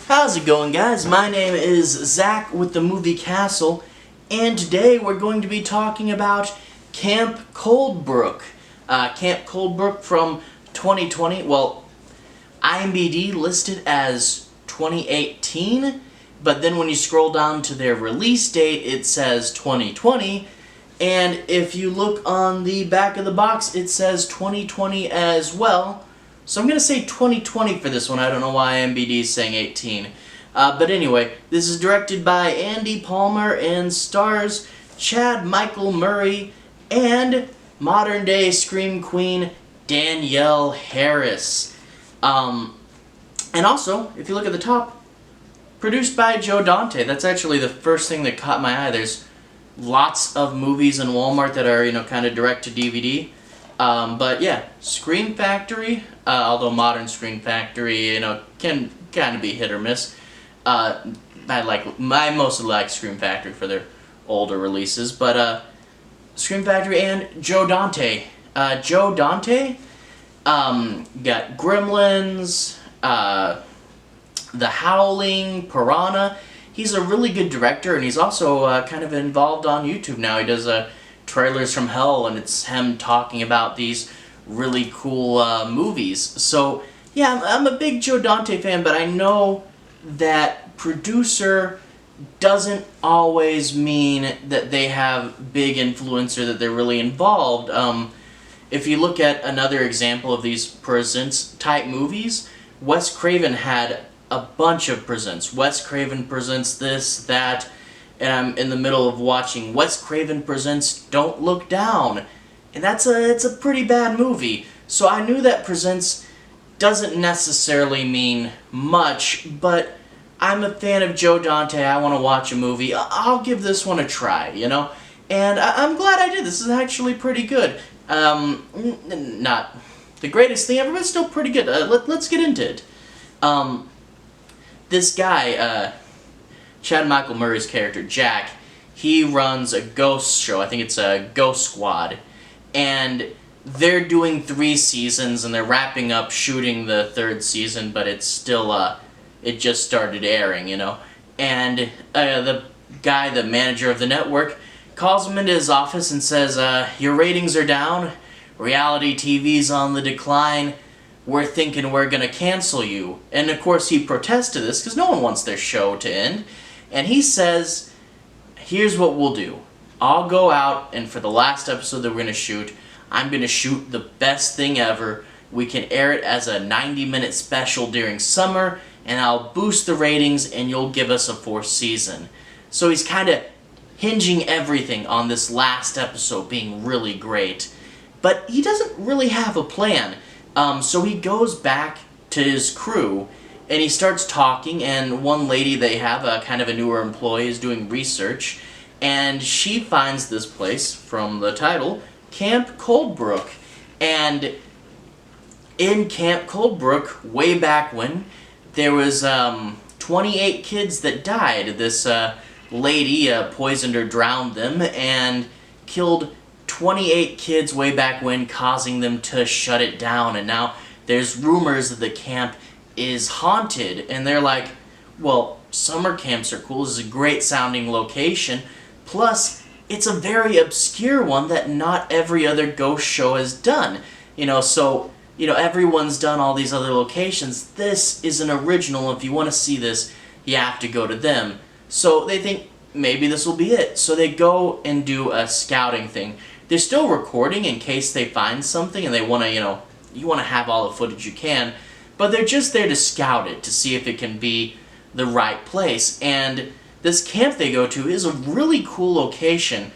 How's it going, guys? My name is Zach with the Movie Castle, and today we're going to be talking about Camp Cold Brook. Camp Cold Brook from 2020. Well, IMDb listed as 2018, but then when you scroll down to their release date, it says 2020, and if you look on the back of the box, it says 2020 as well. So I'm going to say 2020 for this one. I don't know why IMDb is saying 18. But anyway, this is directed by Andy Palmer and stars Chad Michael Murray and modern-day Scream Queen Danielle Harris. And also, if you look at the top, produced by Joe Dante. That's actually the first thing that caught my eye. There's lots of movies in Walmart that are, kind of direct to DVD. But yeah, Scream Factory, although modern Scream Factory, can kind of be hit or miss. I mostly like Scream Factory for their older releases, but Scream Factory and Joe Dante. Joe Dante got Gremlins, The Howling, Piranha. He's a really good director, and he's also kind of involved on YouTube now. He does Trailers from Hell, and it's him talking about these really cool movies. So yeah, I'm a big Joe Dante fan, but I know that producer doesn't always mean that they have big influence or that they're really involved. If you look at another example of these presents type movies, Wes Craven had a bunch of presents. Wes Craven presents this, that, and I'm in the middle of watching Wes Craven presents Don't Look Down, and it's a pretty bad movie. So I knew that presents doesn't necessarily mean much, but I'm a fan of Joe Dante. I want to watch a movie. I'll give this one a try, and I'm glad I did. This is actually pretty good. Not the greatest thing ever, but still pretty good. Let's get into it. This guy, Chad Michael Murray's character, Jack, he runs a ghost show. I think it's a Ghost Squad. And they're doing 3 seasons, and they're wrapping up shooting the 3rd season, but it's still, it just started airing, And the guy, the manager of the network, calls him into his office and says, your ratings are down, reality TV's on the decline, we're thinking we're gonna cancel you. And of course he protests to this, because no one wants their show to end. And he says, here's what we'll do. I'll go out, and for the last episode that we're going to shoot, I'm going to shoot the best thing ever. We can air it as a 90-minute special during summer, and I'll boost the ratings, and you'll give us a 4th season. So he's kind of hinging everything on this last episode being really great. But he doesn't really have a plan. So he goes back to his crew, and he starts talking, and one lady they have, kind of a newer employee, is doing research, and she finds this place, from the title, Camp Cold Brook. And in Camp Cold Brook, way back when, there was 28 kids that died. This lady poisoned or drowned them, and killed 28 kids way back when, causing them to shut it down. And now there's rumors that the camp is haunted, and they're like, well, summer camps are cool, this is a great sounding location, plus it's a very obscure one that not every other ghost show has done, so everyone's done all these other locations. This is an original. If you want to see this, you have to go to them. So they think maybe this will be it, so they go and do a scouting thing. They're still recording in case they find something, and they want to, you want to have all the footage you can, but they're just there to scout it, to see if it can be the right place. And this camp they go to is a really cool location.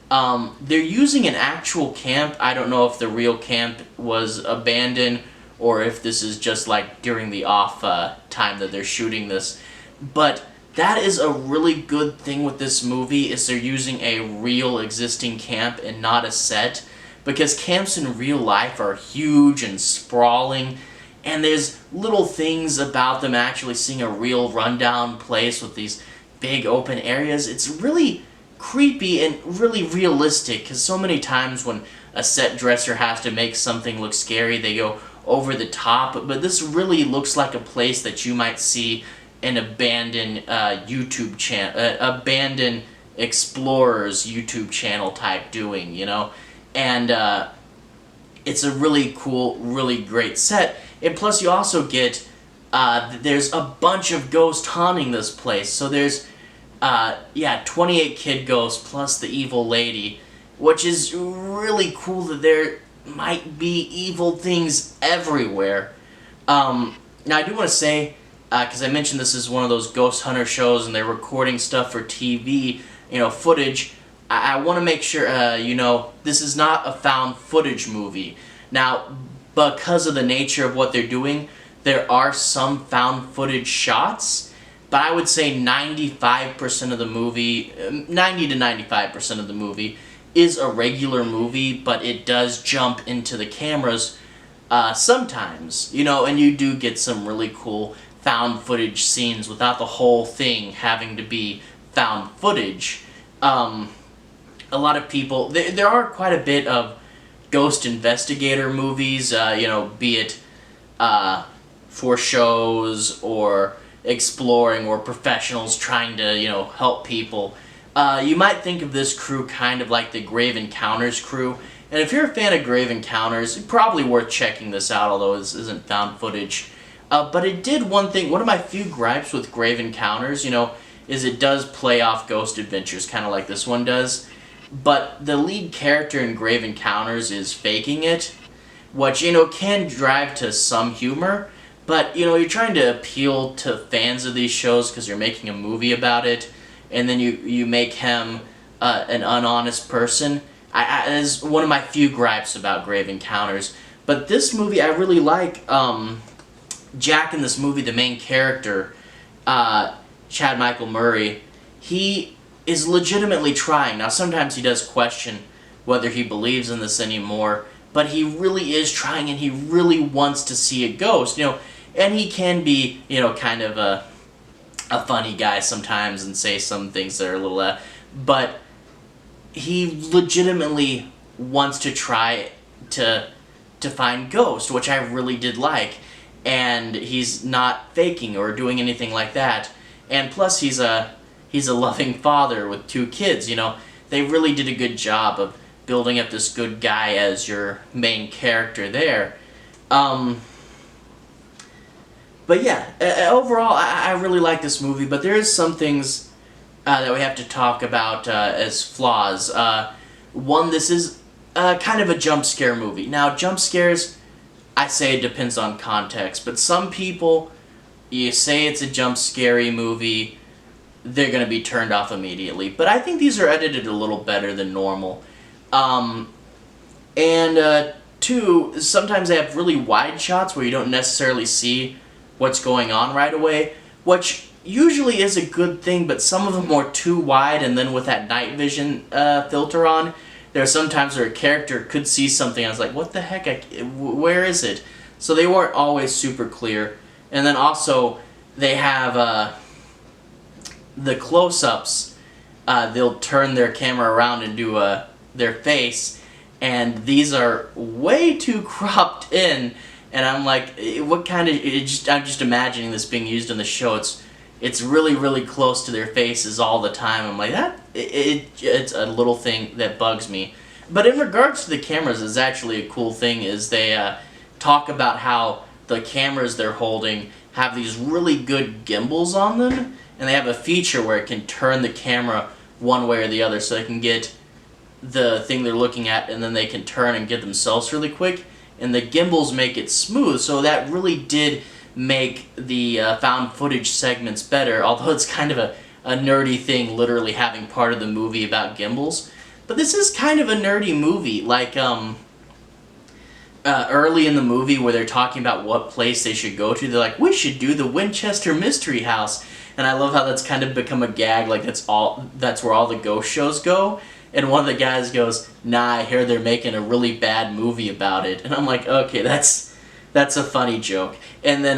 They're using an actual camp. I don't know if the real camp was abandoned, or if this is just like during the off time that they're shooting this. But that is a really good thing with this movie, is they're using a real existing camp and not a set. Because camps in real life are huge and sprawling, and there's little things about them actually seeing a real rundown place with these big open areas. It's really creepy and really realistic, because so many times when a set dresser has to make something look scary, they go over the top, but this really looks like a place that you might see an abandoned YouTube channel, abandoned explorers YouTube channel type doing, you know, and it's a really cool, really great set. And plus, you also get there's a bunch of ghosts haunting this place. So there's 28 kid ghosts plus the evil lady, which is really cool that there might be evil things everywhere. Now I do want to say, because I mentioned this is one of those ghost hunter shows and they're recording stuff for TV, you know, footage. I want to make sure, you know, this is not a found footage movie. Now, because of the nature of what they're doing, there are some found footage shots, but I would say 95% of the movie, 90 to 95% of the movie is a regular movie, but it does jump into the cameras sometimes, you know, and you do get some really cool found footage scenes without the whole thing having to be found footage. A lot of people, there are quite a bit of ghost investigator movies, you know, be it for shows or exploring or professionals trying to, you know, help people. You might think of this crew kind of like the Grave Encounters crew, and if you're a fan of Grave Encounters, it's probably worth checking this out, although this isn't found footage. But it did one thing, one of my few gripes with Grave Encounters, you know, is it does play off Ghost Adventures, kind of like this one does. But the lead character in Grave Encounters is faking it, which, you know, can drive to some humor. But, you know, you're trying to appeal to fans of these shows because you're making a movie about it, and then you make him an unhonest person. Is one of my few gripes about Grave Encounters. But this movie, I really like Jack in this movie, the main character, Chad Michael Murray. He is legitimately trying. Now, sometimes he does question whether he believes in this anymore, but he really is trying, and he really wants to see a ghost, you know, and he can be, you know, kind of a funny guy sometimes and say some things that are a little, but he legitimately wants to try to find ghosts, which I really did like, and he's not faking or doing anything like that, and plus he's a loving father with 2 kids, you know. They really did a good job of building up this good guy as your main character there. But yeah, overall, I really like this movie, but there is some things that we have to talk about as flaws. One, this is kind of a jump scare movie. Now, jump scares, I say it depends on context, but some people, you say it's a jump scary movie, they're going to be turned off immediately. But I think these are edited a little better than normal. And 2, sometimes they have really wide shots where you don't necessarily see what's going on right away, which usually is a good thing, but some of them are too wide, and then with that night vision filter on, there are sometimes where a character could see something, and I was like, what the heck, where is it? So they weren't always super clear. And then also, they have the close-ups, they'll turn their camera around and do their face, and these are way too cropped in, and I'm like, what kind of, I'm just imagining this being used in the show. It's really, really close to their faces all the time. I'm like, it's a little thing that bugs me. But in regards to the cameras, it's actually a cool thing, is they talk about how the cameras they're holding have these really good gimbals on them, and they have a feature where it can turn the camera one way or the other, so they can get the thing they're looking at, and then they can turn and get themselves really quick, and the gimbals make it smooth, so that really did make the found footage segments better, although it's kind of a nerdy thing, literally having part of the movie about gimbals. But this is kind of a nerdy movie, like early in the movie where they're talking about what place they should go to, they're like, we should do the Winchester Mystery House, and I love how that's kind of become a gag, like that's where all the ghost shows go. And one of the guys goes, nah, I hear they're making a really bad movie about it. And I'm like, okay, that's a funny joke. And then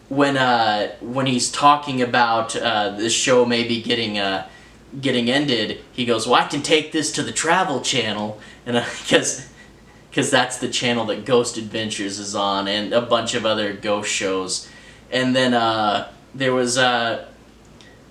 when he's talking about the show maybe getting ended, he goes, well, I can take this to the Travel Channel, and because that's the channel that Ghost Adventures is on, and a bunch of other ghost shows. And then there was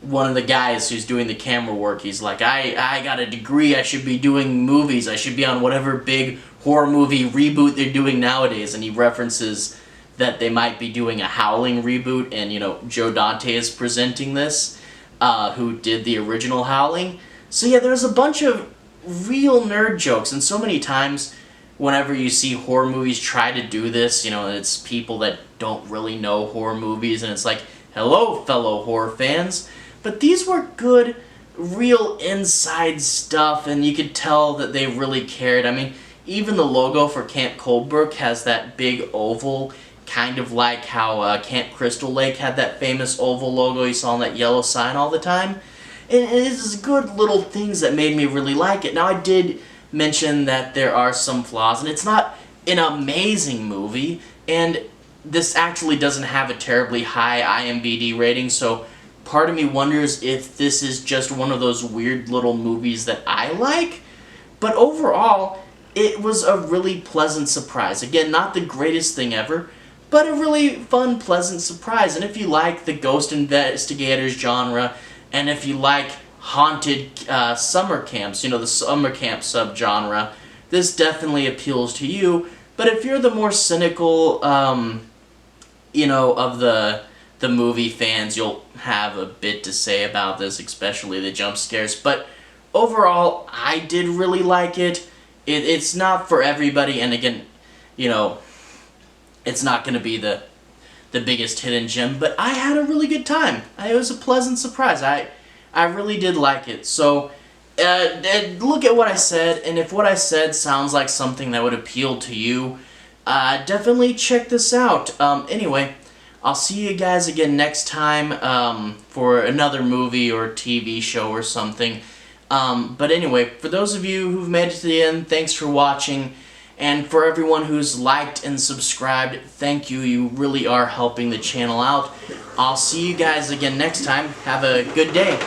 one of the guys who's doing the camera work. He's like, I got a degree. I should be doing movies. I should be on whatever big horror movie reboot they're doing nowadays. And he references that they might be doing a Howling reboot, and Joe Dante is presenting this, who did the original Howling. So yeah, there's a bunch of real nerd jokes, and so many times whenever you see horror movies try to do this, it's people that don't really know horror movies, and it's like, hello, fellow horror fans. But these were good, real inside stuff, and you could tell that they really cared. I mean, even the logo for Camp Cold Brook has that big oval, kind of like how Camp Crystal Lake had that famous oval logo you saw on that yellow sign all the time. And it's good little things that made me really like it. Now, I did mention that there are some flaws, and it's not an amazing movie, and this actually doesn't have a terribly high IMDb rating, so part of me wonders if this is just one of those weird little movies that I like. But overall, it was a really pleasant surprise. Again, not the greatest thing ever, but a really fun, pleasant surprise. And if you like the Ghost Investigators genre, and if you like haunted summer camps, the summer camp subgenre, this definitely appeals to you. But if you're the more cynical, of the movie fans, you'll have a bit to say about this, especially the jump scares. But overall, I did really like it. It's not for everybody, and again, it's not going to be the biggest hidden gem, but I had a really good time. It was a pleasant surprise. I really did like it. So, look at what I said, and if what I said sounds like something that would appeal to you, definitely check this out. Anyway, I'll see you guys again next time for another movie or TV show or something. But anyway, for those of you who've made it to the end, thanks for watching. And for everyone who's liked and subscribed, thank you. You really are helping the channel out. I'll see you guys again next time. Have a good day.